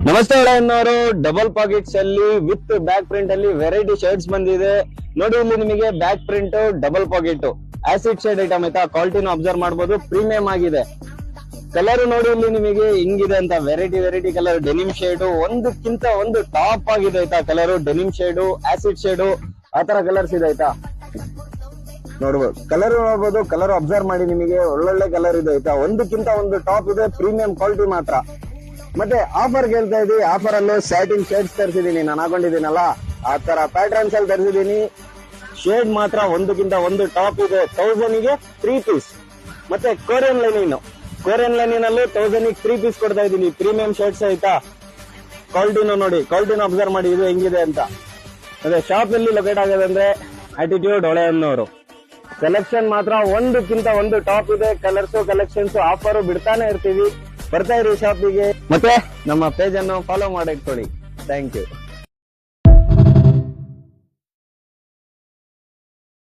ನಮಸ್ತೆ ಒಳ್ಳೆಯವರು, double pockets ಅಲ್ಲಿ ವಿತ್ ಬ್ಯಾಕ್ ಪ್ರಿಂಟ್ ಅಲ್ಲಿ ವೆರೈಟಿ ಶರ್ಟ್ಸ್ ಬಂದಿದೆ ನೋಡಿ. ಇಲ್ಲಿ ನಿಮಗೆ back print double pocket acid shade item ಆಯ್ತಾ. ಕ್ವಾಲಿಟಿನ ಅಬ್ಸರ್ವ್ ಮಾಡಬಹುದು, ಪ್ರೀಮಿಯಂ ಆಗಿದೆ. ಕಲರ್ ನೋಡಿ ಇಲ್ಲಿ ನಿಮಗೆ ಹಿಂಗಿದೆ ಅಂತ ವೆರೈಟಿ ಕಲರ್. ಡೆನಿಮ್ ಶೇಡ್ ಒಂದಕ್ಕಿಂತ ಒಂದು ಟಾಪ್ ಆಗಿದೆ ಆಯ್ತಾ. Colour denim shade, acid shade, ಆತರ ಕಲರ್ಸ್ ಇದೆ ಆಯ್ತಾ. ನೋಡ್ಬೋದು, ಕಲರ್ ನೋಡ್ಬೋದು, ಕಲರ್ ಅಬ್ಸರ್ವ್ ಮಾಡಿ. ನಿಮಗೆ ಒಳ್ಳೊಳ್ಳೆ ಕಲರ್ ಇದೆ ಆಯ್ತಾ. ಒಂದಕ್ಕಿಂತ ಒಂದು ಟಾಪ್ ಇದೆ, ಪ್ರೀಮಿಯಂ ಕ್ವಾಲಿಟಿ ಮಾತ್ರ. ಮತ್ತೆ ಆಫರ್ ಕೇಳ್ತಾ ಇದೀವಿ. ಆಫರ್ ಅಲ್ಲೂ ಸ್ಯಾಟಿನ್ ಶೇಡ್ಸ್ ತರಿಸಿದೀನಿ, ನಾನು ಹಾಕೊಂಡಿದ್ದೀನಲ್ಲ ಆ ತರ ಪ್ಯಾಟರ್ನ್ಸ್ ಅಲ್ಲಿ ತರಿಸಿದೀನಿ. ಶೇಡ್ ಮಾತ್ರ ಒಂದಕ್ಕಿಂತ ಒಂದು ಟಾಪ್ ಇದೆ. 1000 ಗೆ 3 ಪೀಸ್. ಮತ್ತೆ ಕೊರಿಯನ್ ಲೈನಿನ್ ಅಲ್ಲೂ 1000 ಗೆ 3 ಪೀಸ್ ಕೊಡ್ತಾ ಇದೀನಿ. ಪ್ರೀಮಿಯಂ ಶರ್ಟ್ಸ್ ಆಯ್ತಾ. ಕ್ವಾಲಿಟಿನೂ ನೋಡಿ, ಕ್ವಾಲಿಟಿನ ಅಬ್ಸರ್ವ್ ಮಾಡಿ ಇದು ಹೆಂಗಿದೆ ಅಂತ. ಅದೇ ಶಾಪ್ ಎಲ್ಲಿ ಲೊಕೇಟ್ ಆಗಿದೆ ಅಂದ್ರೆ ಆಟಿಟ್ಯೂಡ್ ಹೊಳೆಯನ್ನೋರು. ಕಲೆಕ್ಷನ್ ಮಾತ್ರ ಒಂದಕ್ಕಿಂತ ಒಂದು ಟಾಪ್ ಇದೆ. ಕಲರ್ಸ್ ಕಲೆಕ್ಷನ್ಸ್ ಆಫರ್ ಬಿಡ್ತಾನೆ ಇರ್ತೀವಿ. ಬರ್ತಾ ಇರಿ ಶಾಪಿಗೆ. ಮತ್ತೆ ನಮ್ಮ ಪೇಜ್ ಅನ್ನು ಫಾಲೋ ಮಾಡಿ ಇಟ್ಕೊಳ್ಳಿ. Thank you.